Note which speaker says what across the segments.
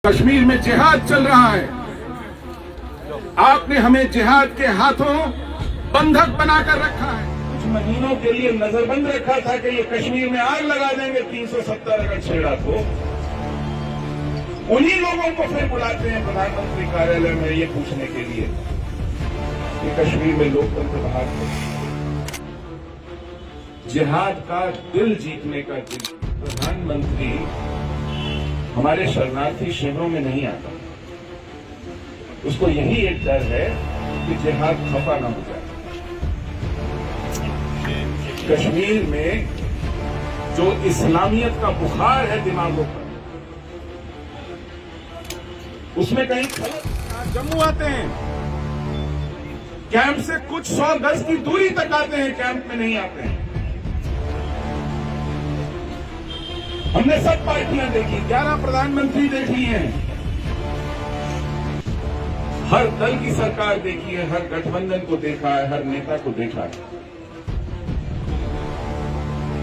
Speaker 1: कश्मीर में जिहाद चल रहा है। आपने हमें जिहाद के हाथों बंधक बनाकर रखा है। कुछ महीनों के लिए नजरबंद रखा था कि ये कश्मीर में आग लगा देंगे 370 अगर छेड़ा तो। उन्हीं लोगों को फिर बुलाते हैं प्रधानमंत्री कार्यालय में ये पूछने के लिए कि कश्मीर में लोकतंत्र बहाल हो। जिहाद का दिल जीतने का दिल प्रधानमंत्री हमारे शरणार्थी शिविरों में नहीं आता। उसको यही एक डर है कि जिहाद खफा ना हो जाए। कश्मीर में जो इस्लामियत का बुखार है दिमागों पर, उसमें कहीं जम्मू आते हैं, कैंप से कुछ 100 गज की दूरी तक आते हैं, कैंप में नहीं आते हैं। हमने सब पार्टियां देखी, 11 प्रधानमंत्री देखी हैं, हर दल की सरकार देखी है, हर गठबंधन को देखा है, हर नेता को देखा है।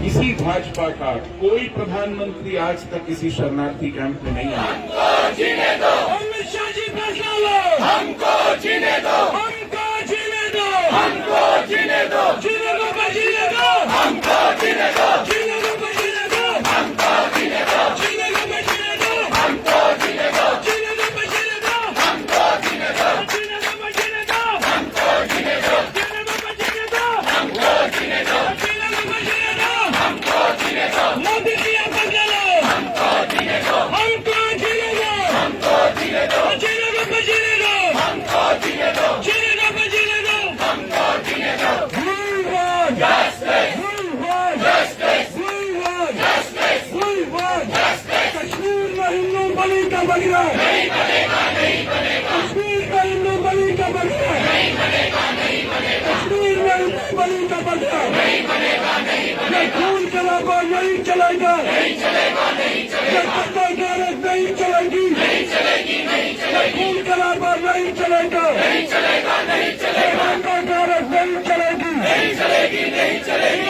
Speaker 1: इसी भाजपा का कोई प्रधानमंत्री आज तक किसी शरणार्थी कैंप में नहीं आया।
Speaker 2: हमको जीने दो, अमित शाह जी फैसला लो, हमको जीने दो, हमको जीने दो, हमको जीने दो, जीने दो, जीने दो, हमको जीने दो, जीने दो, जीने दो, हमको जीने दो, जीने दो, जीने दो, हमको जीने दो, जीने दो, जीने दो, हमको जीने दो, जीने दो, जीने दो, हमको जीने दो, जीने दो, जीने दो, हमको जीने दो, जीने दो, जीने दो, हमको जीने दो, मोदी जी आप बदले लो, हमको जीने दो, हमको जीने दो, हमको जीने दो, जीने दो, जीने दो, हमको जीने दो, जीने दो, जीने दो, हमको जीने दो। We want justice. We want justice. We want justice. We want justice. Kashmir में हिंदू बलि का बकरा नहीं बनेगा, नहीं बनेगा। कश्मीर में हिंदू बलि का बकरा नहीं बनेगा, नहीं बनेगा। कश्मीर में हिंदू बलि का बकरा नहीं बनेगा, नहीं बनेगा। खून चलाबा नहीं चलेगा, नहीं चलेगा, नहीं चलेगा। कांग्रेस नहीं चलेगी, नहीं चलेगी, नहीं चलेगी। खून चलाबा नहीं चलेगा, नहीं चलेगा, नहीं चलेगा। कांग्रेस नहीं चलेगी, नहीं चलेगी, नहीं चलेगी।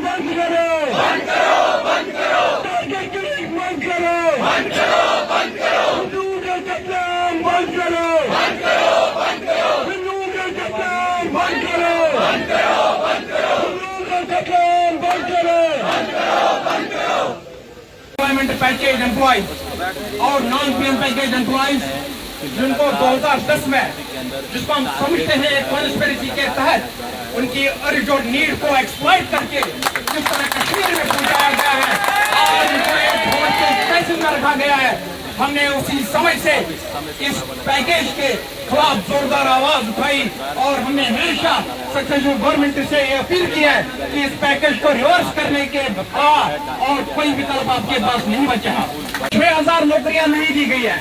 Speaker 2: बंद करो, बंद करो, बंद करो। टारगेट बंद करो, बंद करो, बंद करो। हिंदू का कत्लेआम बंद करो, बंद करो, बंद करो। हिंदू का कत्लेआम बंद करो, बंद करो, बंद करो। हिंदू का कत्लेआम बंद करो, बंद करो, बंद करो।
Speaker 3: एम्प्लॉयमेंट पैकेज एम्प्लॉयज और नॉन पीएम पैकेज एम्प्लॉयज जिनको 2010 में, जिसको हम समझते हैं एक कॉन्स्पिरेसी के तहत उनकी अर्ज और नीड को एक्सप्लॉइट करके जिस तरह कश्मीर में पहुंचाया गया है, आज उनको एक वोट के स्टेशन में रखा गया है। हमने उसी समय से इस पैकेज के खिलाफ जोरदार आवाज उठाई और हमने हमेशा सक्सेसिव गवर्नमेंट से ये अपील की है कि इस पैकेज को रिवर्स करने के बाद और कोई विकल्प आपके पास नहीं बचा। 6000 नौकरियां नहीं दी गई है।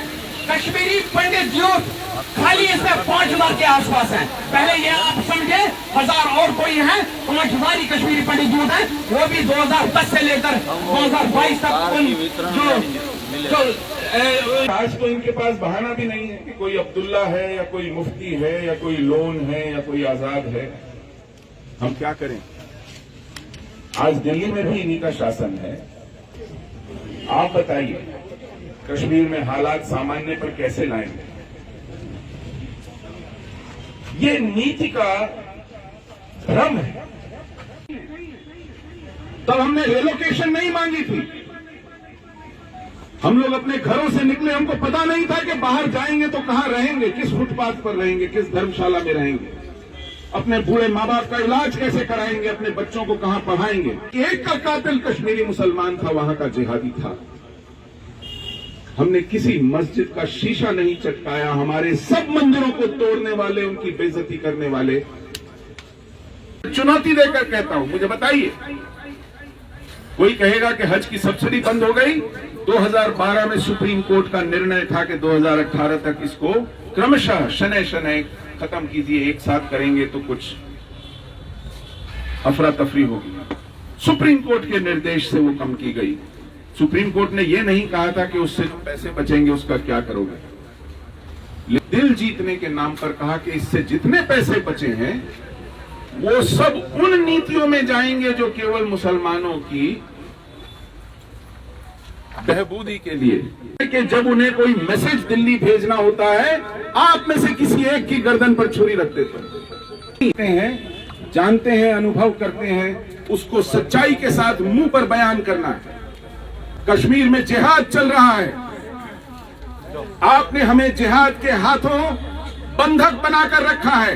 Speaker 3: कश्मीरी पंडित यूथ खाली इसमें 5000 के आसपास हैं। पहले ये आप समझे 1000 और कोई है, 5000 ही कश्मीरी पंडित यूथ हैं, वो भी 2010 से लेकर 2022 तक
Speaker 1: आज तो इनके पास बहाना भी नहीं है कि कोई अब्दुल्ला है या कोई मुफ्ती है या कोई लोन है या कोई आजाद है। हम क्या करें? आज दिल्ली में भी इन्हीं का शासन है। आप बताइए कश्मीर में हालात सामान्य पर कैसे लाएंगे? ये नीति का भ्रम है। तब हमने रिलोकेशन नहीं मांगी थी। हम लोग अपने घरों से निकले, हमको पता नहीं था कि बाहर जाएंगे तो कहां रहेंगे, किस फुटपाथ पर रहेंगे, किस धर्मशाला में रहेंगे, अपने बूढ़े माँ बाप का इलाज कैसे कराएंगे, अपने बच्चों को कहां पढ़ाएंगे। एक का कातिल कश्मीरी मुसलमान था, वहां का जिहादी था। हमने किसी मस्जिद का शीशा नहीं चटकाया। हमारे सब मंदिरों को तोड़ने वाले, उनकी बेइज्जती करने वाले, चुनौती देकर कहता हूं, मुझे बताइए, कोई कहेगा कि हज की सब्सिडी बंद हो गई। 2012 में सुप्रीम कोर्ट का निर्णय था कि 2018 तक इसको क्रमशः शनै शनै खत्म कीजिए, एक साथ करेंगे तो कुछ अफरा तफरी होगी। सुप्रीम कोर्ट के निर्देश से वो कम की गई। सुप्रीम कोर्ट ने यह नहीं कहा था कि उससे जो पैसे बचेंगे उसका क्या करोगे। दिल जीतने के नाम पर कहा कि इससे जितने पैसे बचे हैं वो सब उन नीतियों में जाएंगे जो केवल मुसलमानों की बहबूदी के लिए कि जब उन्हें कोई मैसेज दिल्ली भेजना होता है, आप में से किसी एक की गर्दन पर छुरी रख देते हैं, जानते हैं, अनुभव करते हैं, उसको सच्चाई के साथ मुंह पर बयान करना है। कश्मीर में जिहाद चल रहा है, आपने हमें जिहाद के हाथों बंधक बनाकर रखा है।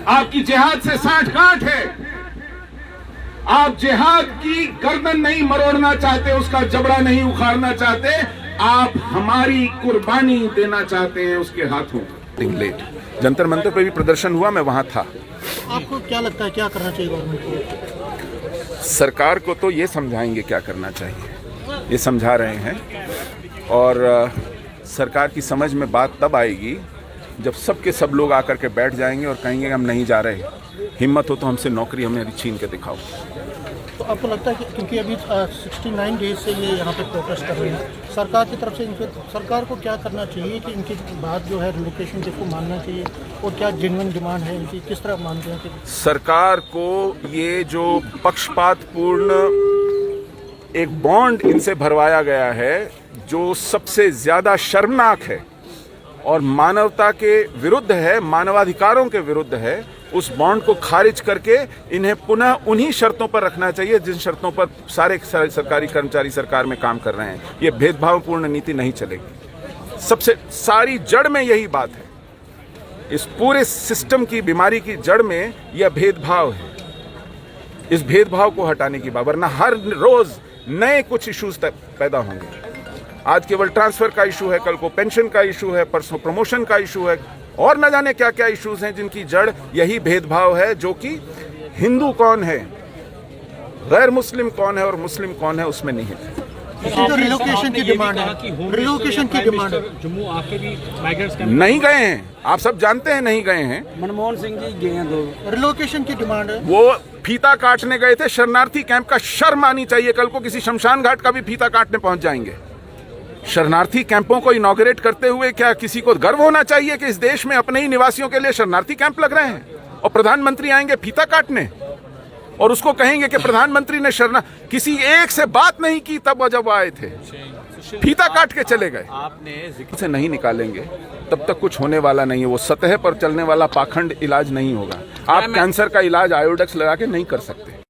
Speaker 1: आपकी जिहाद से साठगांठ है। आप जिहाद की गर्दन नहीं मरोड़ना चाहते, उसका जबड़ा नहीं उखाड़ना चाहते, आप हमारी कुर्बानी देना चाहते हैं उसके हाथों। लेट जंतर मंतर पे भी प्रदर्शन हुआ, मैं वहां था।
Speaker 4: आपको क्या लगता है क्या करना चाहिए गवर्नमेंट को?
Speaker 1: सरकार को तो ये समझाएंगे क्या करना चाहिए, ये समझा रहे हैं, और सरकार की समझ में बात तब आएगी जब सबके सब लोग आकर के बैठ जाएंगे और कहेंगे हम नहीं जा रहे, हिम्मत हो तो हमसे नौकरी हमें छीन के दिखाओ।
Speaker 4: तो आपको लगता है कि क्योंकि अभी 69 डेज से ये यहाँ पे प्रोटेस्ट कर रहे हैं, सरकार की तरफ से सरकार को क्या करना चाहिए कि इनकी बात जो है रिलोकेशन को मानना चाहिए, और क्या जेन्युइन डिमांड है इनकी, किस तरह मानते हैं कि
Speaker 1: सरकार को ये जो पक्षपातपूर्ण एक बॉन्ड इनसे भरवाया गया है, जो सबसे ज्यादा शर्मनाक है और मानवता के विरुद्ध है, मानवाधिकारों के विरुद्ध है, उस बॉन्ड को खारिज करके इन्हें पुनः उन्हीं शर्तों पर रखना चाहिए जिन शर्तों पर सारे सरकारी कर्मचारी सरकार में काम कर रहे हैं। ये भेदभावपूर्ण नीति नहीं चलेगी। सबसे सारी जड़ में यही बात है, इस पूरे सिस्टम की बीमारी की जड़ में यह भेदभाव है। इस भेदभाव को हटाने की बात, वरना हर रोज नए कुछ इश्यूज पैदा होंगे। आज केवल ट्रांसफर का इशू है, कल को पेंशन का इशू है, परसों प्रमोशन का इशू है, और न जाने क्या क्या इश्यूज हैं जिनकी जड़ यही भेदभाव है, जो कि हिंदू कौन है, गैर मुस्लिम कौन है और मुस्लिम कौन है उसमें नहीं है।
Speaker 4: जो रिलोकेशन की डिमांड है, रिलोकेशन की डिमांड है,
Speaker 5: जम्मू आके भी माइग्रेंट्स का
Speaker 1: नहीं गए हैं, आप सब जानते हैं नहीं गए हैं।
Speaker 5: मनमोहन सिंह जी गए हैं 2
Speaker 4: रिलोकेशन की डिमांड है।
Speaker 1: वो फीता काटने गए थे शरणार्थी कैंप का, शर्म आनी चाहिए, कल को किसी शमशान घाट का भी फीता काटने पहुंच जाएंगे। शरणार्थी कैंपों को इनॉग्रेट करते हुए क्या किसी को गर्व होना चाहिए कि इस देश में अपने ही निवासियों के लिए शरणार्थी कैंप लग रहे हैं, और प्रधानमंत्री आएंगे फीता काटने और उसको कहेंगे कि प्रधानमंत्री ने किसी एक से बात नहीं की तब जब आए थे, फीता काट के चले गए। आपने से नहीं निकालेंगे तब तक कुछ होने वाला नहीं है। वो सतह पर चलने वाला पाखंड इलाज नहीं होगा। आप कैंसर का इलाज आयोडेक्स लगा के नहीं कर सकते।